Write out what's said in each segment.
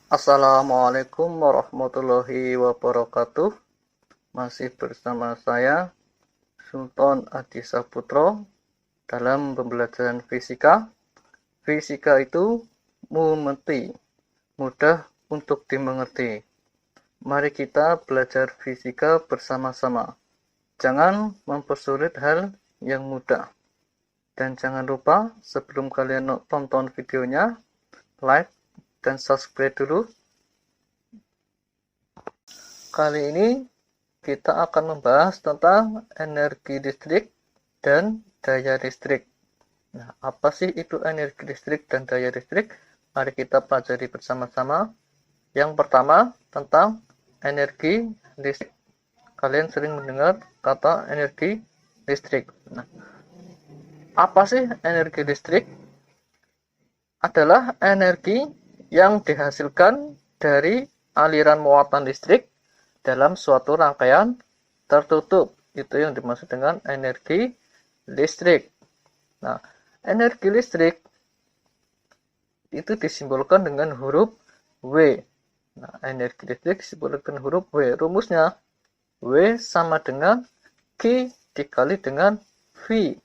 Assalamualaikum warahmatullahi wabarakatuh. Masih bersama saya Sultan Adi Saputro dalam pembelajaran fisika. Fisika itu mudah untuk dimengerti. Mari kita belajar fisika bersama-sama. Jangan mempersulit hal yang mudah. Dan jangan lupa sebelum kalian tonton videonya, like dan subscribe dulu. Kali ini kita akan membahas tentang energi listrik dan daya listrik. Nah, apa sih itu energi listrik dan daya listrik? Mari kita pelajari bersama-sama. Yang pertama, tentang energi listrik. Kalian sering mendengar kata energi listrik. Nah, apa sih energi listrik? Adalah energi yang dihasilkan dari aliran muatan listrik dalam suatu rangkaian tertutup. Itu yang dimaksud dengan energi listrik. Nah, energi listrik itu disimbolkan dengan huruf W. Nah, energi listrik disimbolkan huruf W. Rumusnya W sama dengan Q dikali dengan V.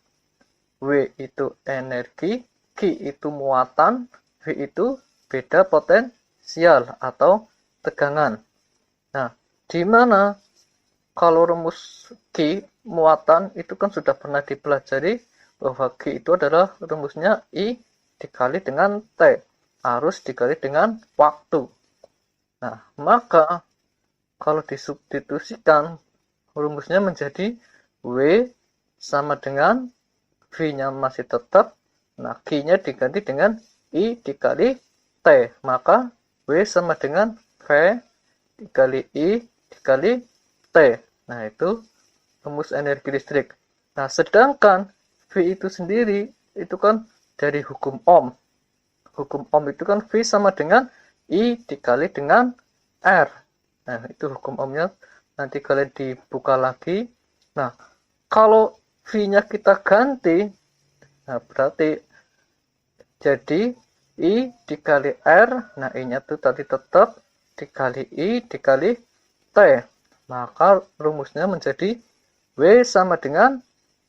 W itu energi, Q itu muatan, V itu beda potensial atau tegangan. Nah, di mana kalau rumus Q muatan itu kan sudah pernah dipelajari bahwa Q itu adalah rumusnya I dikali dengan T, arus dikali dengan waktu. Nah, maka kalau disubstitusikan rumusnya menjadi W sama dengan V-nya masih tetap, nah Q-nya diganti dengan I dikali T, maka W sama dengan V dikali I dikali T. Nah, itu rumus energi listrik. Nah, sedangkan V itu sendiri, itu kan dari hukum Ohm. Hukum Ohm itu kan V sama dengan I dikali dengan R. Nah, itu hukum Ohm-nya. Nanti kalian dibuka lagi. Nah, kalau V-nya kita ganti, nah berarti jadi I dikali R, nah I-nya tuh tadi tetap dikali I dikali T. Maka rumusnya menjadi W sama dengan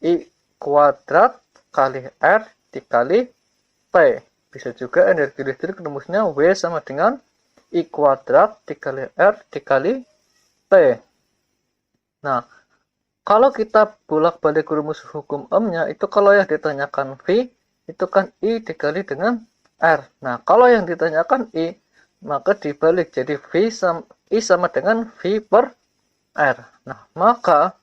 I kuadrat kali R dikali T. Bisa juga energi listrik rumusnya W sama dengan I kuadrat dikali R dikali T. Nah, kalau kita bolak-balik rumus hukum Ohm-nya, itu kalau yang ditanyakan V, itu kan I dikali dengan R. Nah, kalau yang ditanyakan I, maka dibalik jadi I sama dengan V per R. Nah, maka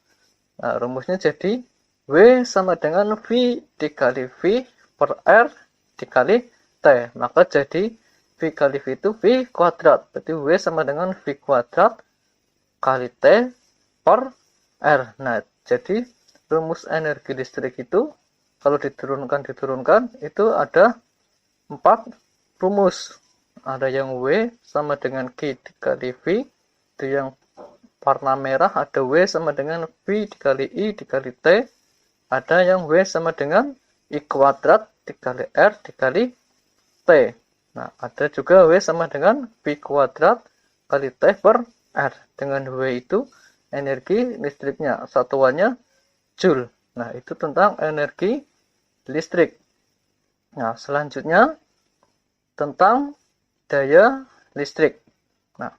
rumusnya jadi W sama dengan V dikali V per R dikali T. Maka jadi V kali V itu V kuadrat. Berarti W sama dengan V kuadrat kali T per R. Nah, jadi rumus energi listrik itu kalau diturunkan itu ada 4 rumus. Ada yang W sama dengan Q dikali V, itu yang warna merah. Ada W sama dengan V dikali I dikali T. Ada yang W sama dengan I kuadrat dikali R dikali T. Nah, ada juga W sama dengan V kuadrat kali T per R. Dengan W itu energi listriknya, satuannya Joule. Nah, itu tentang energi listrik. Nah, selanjutnya tentang daya listrik. Nah,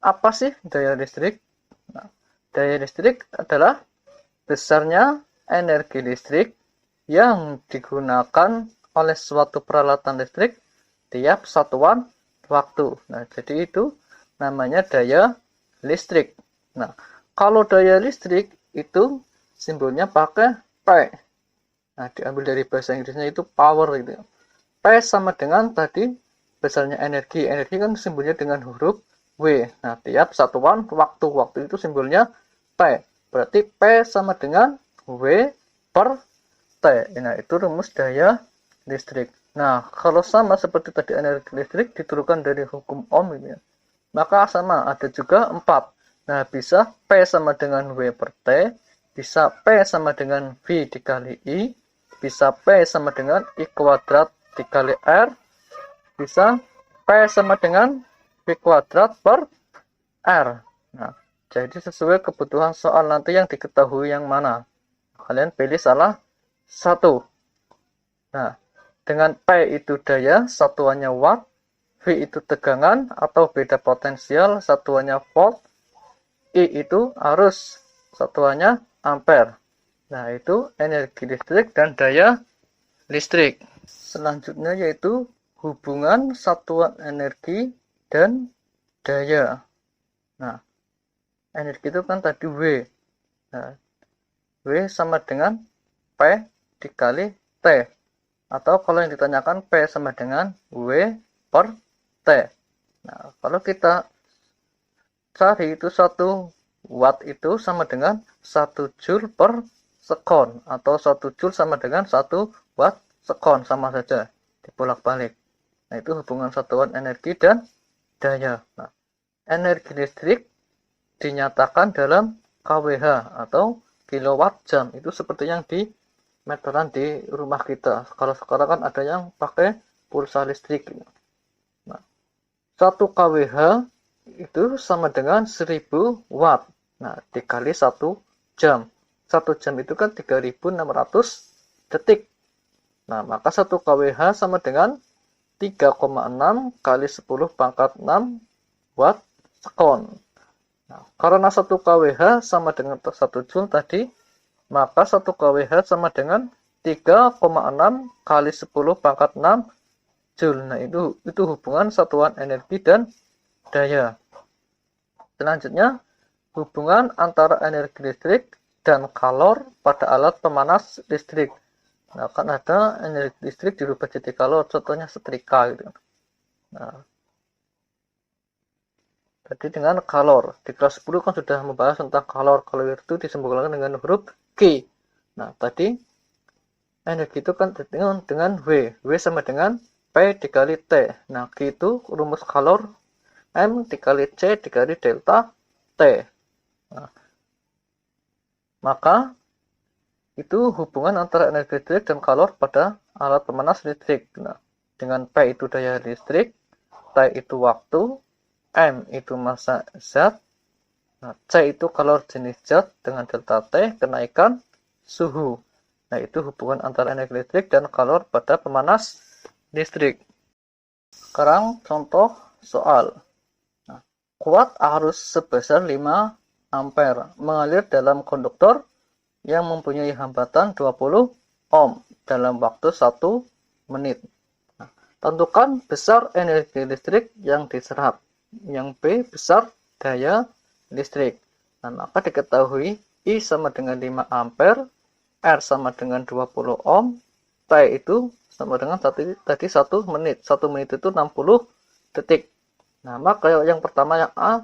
apa sih daya listrik? Nah, daya listrik adalah besarnya energi listrik yang digunakan oleh suatu peralatan listrik tiap satuan waktu. Nah, jadi itu namanya daya listrik. Nah, kalau daya listrik itu simbolnya pakai P. Nah, diambil dari bahasa Inggrisnya itu power gitu. P sama dengan tadi besarnya energi. Energi kan simbolnya dengan huruf W. Nah, tiap satuan waktu. Waktu itu simbolnya T. Berarti P sama dengan W per T. Nah, itu rumus daya listrik. Nah, kalau sama seperti tadi energi listrik diturunkan dari hukum Ohm gitu ya. Maka sama, ada juga 4. Nah, bisa P sama dengan W per T, bisa P sama dengan V dikali I, bisa P sama dengan I kuadrat dikali R, bisa P sama dengan V kuadrat per R. Nah, jadi sesuai kebutuhan soal nanti yang diketahui yang mana. Kalian pilih salah satu. Nah, dengan P itu daya, satuannya watt, V itu tegangan atau beda potensial, satuannya volt, I itu arus, satuannya ampere. Nah, itu energi listrik dan daya listrik. Selanjutnya yaitu hubungan satuan energi dan daya. Nah, energi itu kan tadi W. Nah, W sama dengan P dikali T. Atau kalau yang ditanyakan P sama dengan W per T. Nah, kalau kita cari itu 1 watt itu sama dengan 1 joule per sekon. Atau 1 joule sama dengan 1 watt sekon. Sama saja, dibolak-balik. Nah, itu hubungan satuan energi dan daya. Nah, energi listrik dinyatakan dalam kWh atau kilowatt jam. Itu seperti yang di meteran di rumah kita. Kalau sekarang kan ada yang pakai pulsa listrik. Nah, 1 kWh itu sama dengan 1000 watt. Nah, dikali 1 jam. 1 jam itu kan 3600 detik. Nah, maka 1 kWh sama dengan 3,6 kali 10 pangkat 6 watt sekon. Nah, karena 1 kWh sama dengan 1 joule tadi, maka 1 kWh sama dengan 3,6 kali 10 pangkat 6 joule. Nah, itu hubungan satuan energi dan daya. Selanjutnya, hubungan antara energi listrik dan kalor pada alat pemanas listrik. Nah, kan ada energi listrik dirubah jadi kalor, contohnya setrika gitu. Nah, jadi dengan kalor, di kelas 10 kan sudah membahas tentang kalor. Kalor itu disebutkan dengan huruf K. Nah, tadi energi itu kan dengan W. W sama dengan P dikali T. Nah, K itu rumus kalor M dikali C dikali delta T. Nah, maka itu hubungan antara energi listrik dan kalor pada alat pemanas listrik. Nah, dengan P itu daya listrik, T itu waktu, M itu massa zat, nah, C itu kalor jenis zat dengan delta T kenaikan suhu. Nah, itu hubungan antara energi listrik dan kalor pada pemanas listrik. Sekarang contoh soal. Nah, kuat arus sebesar 5 ampere mengalir dalam konduktor yang mempunyai hambatan 20 ohm dalam waktu 1 menit. Nah, tentukan besar energi listrik yang diserap. Yang B besar daya listrik. Nah, maka diketahui I sama dengan 5 ampere, R sama dengan 20 ohm, T itu sama dengan tadi 1 menit. 1 menit itu 60 detik. Nah, maka yang pertama yang A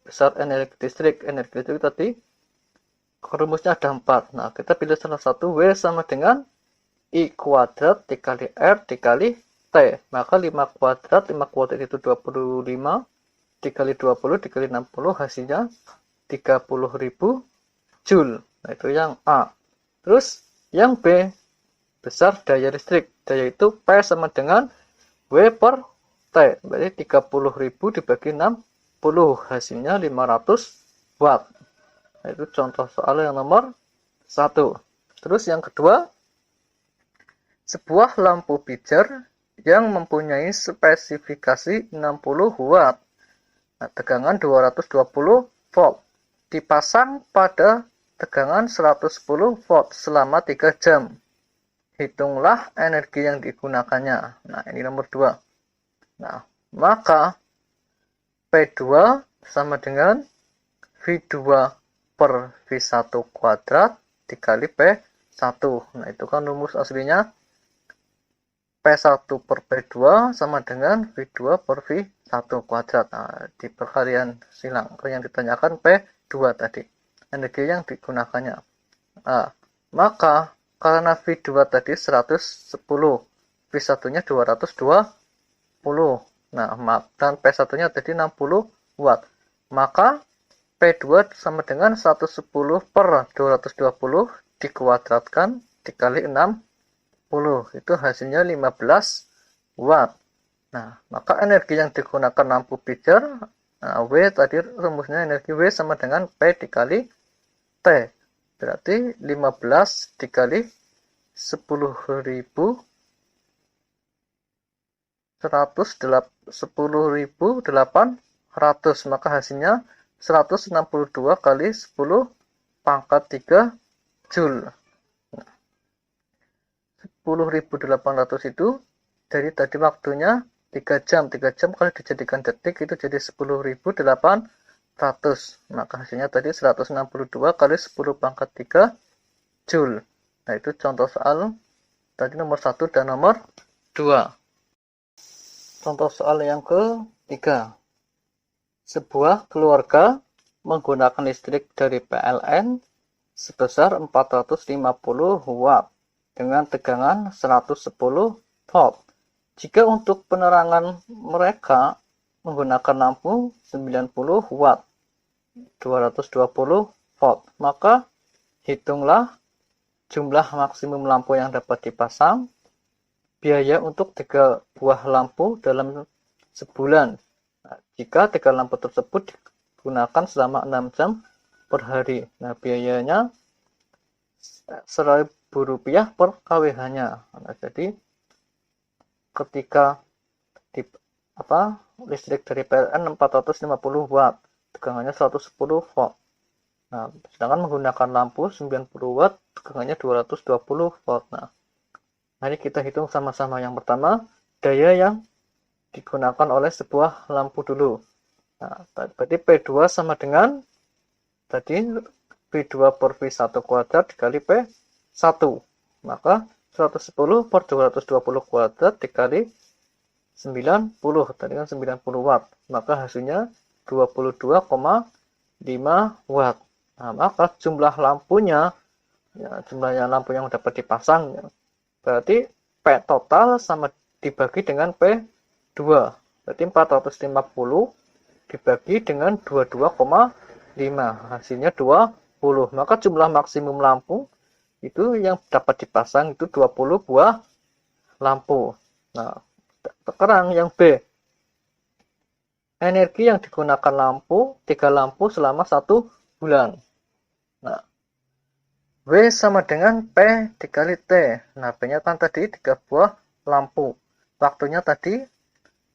besar energi listrik. Energi listrik tadi rumusnya ada 4. Nah, kita pilih salah satu. W sama dengan I kuadrat dikali R dikali T. Maka 5 kuadrat itu 25. Dikali 20 dikali 60 hasilnya 30.000 joule. Nah, itu yang A. Terus yang B besar daya listrik. Daya itu P sama dengan W per T. Berarti 30.000 dibagi 60 hasilnya 500 watt. Nah, itu contoh soal yang nomor 1. Terus yang kedua, sebuah lampu pijar yang mempunyai spesifikasi 60 watt. Nah, tegangan 220 volt. Dipasang pada tegangan 110 volt selama 3 jam. Hitunglah energi yang digunakannya. Nah, ini nomor 2. Nah, maka P2 sama dengan V2 per V1 kuadrat dikali P1. Nah, itu kan rumus aslinya P1 per P2 sama dengan V2 per V1 kuadrat. Nah, di perkalian silang yang ditanyakan P2 tadi. Energi yang digunakannya. Nah, maka karena V2 tadi 110, V1-nya 220. Nah, dan P1-nya tadi 60 watt. Maka P2 sama dengan 110 per 220 dikuadratkan dikali 60. Itu hasilnya 15 watt. Nah, maka energi yang digunakan lampu pijar, nah, W tadi rumusnya energi W sama dengan P dikali T. Berarti 15 dikali 10.000 10.800, maka hasilnya 162 kali 10 pangkat 3 Joule. 10.800 itu dari tadi waktunya 3 jam. 3 jam kalau dijadikan detik itu jadi 10.800. Maka hasilnya tadi 162 kali 10 pangkat 3 Joule. Nah, itu contoh soal tadi nomor 1 dan nomor 2. Contoh soal yang ketiga. Sebuah keluarga menggunakan listrik dari PLN sebesar 450 watt dengan tegangan 110 volt. Jika untuk penerangan mereka menggunakan lampu 90 watt 220 volt, maka hitunglah jumlah maksimum lampu yang dapat dipasang, biaya untuk 3 buah lampu dalam sebulan. Nah, jika 3 lampu tersebut digunakan selama 6 jam per hari. Nah, biayanya Rp1.000 per kWh-nya. Nah, jadi ketika listrik dari PLN 450 watt, tegangannya 110 volt. Nah, sedangkan menggunakan lampu 90 watt, tegangannya 220 volt. Nah, mari kita hitung sama-sama. Yang pertama, daya yang digunakan oleh sebuah lampu dulu. Nah, berarti P2 sama dengan tadi P2 per V1 kuadrat dikali P1. Maka 110 per 220 kuadrat dikali 90. Tadi kan 90 watt. Maka hasilnya 22,5 watt. Nah, maka jumlah lampunya, ya, jumlahnya lampu yang dapat dipasang, ya, berarti P total sama dibagi dengan P2. Berarti 450 dibagi dengan 22,5. Hasilnya 20. Maka jumlah maksimum lampu itu yang dapat dipasang itu 20 buah lampu. Nah, sekarang yang B. Energi yang digunakan lampu, 3 lampu selama 1 bulan. Nah, W sama dengan P dikali T. Nah, P-nya kan tadi 3 buah lampu. Waktunya tadi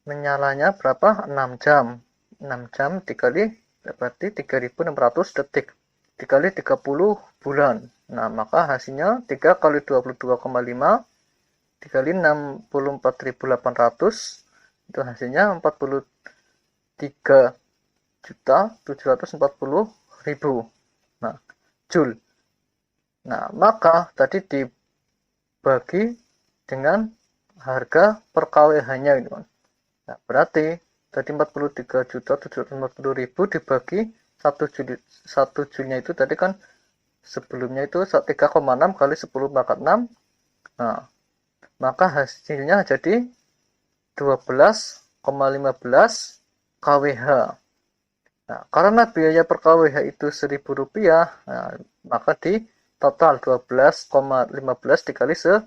menyalanya berapa? 6 jam. 6 jam dikali berarti 3.600 detik. Dikali 30 bulan. Nah, maka hasilnya 3 kali 22,5 dikali 64.800 itu hasilnya 43.740.000. Nah, Joule. Nah, maka tadi dibagi dengan harga per kWh-nya gitu kan. Nah, berarti tadi 43.740.000 dibagi 1 Joule-nya itu tadi kan sebelumnya itu 3,6 kali 10 pangkat 6. Nah, maka hasilnya jadi 12,15 kWh. Nah, karena biaya per kWh itu Rp1.000, nah, maka di total 12,15 dikali 1.000.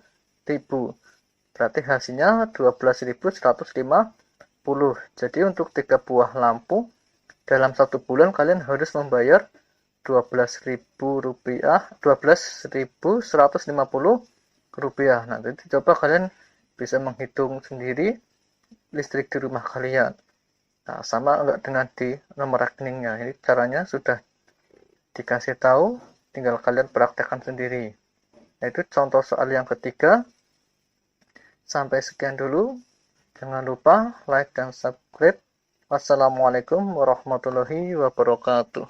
Berarti hasilnya 12.150. Jadi untuk 3 buah lampu dalam 1 bulan kalian harus membayar Rp12.000, 12.150 rupiah. Nah, jadi coba kalian bisa menghitung sendiri listrik di rumah kalian. Nah, sama enggak dengan di nomor rekeningnya. Ini caranya sudah dikasih tahu, tinggal kalian praktekkan sendiri. Nah, itu contoh soal yang ketiga. Sampai sekian dulu. Jangan lupa like dan subscribe. Wassalamualaikum warahmatullahi wabarakatuh.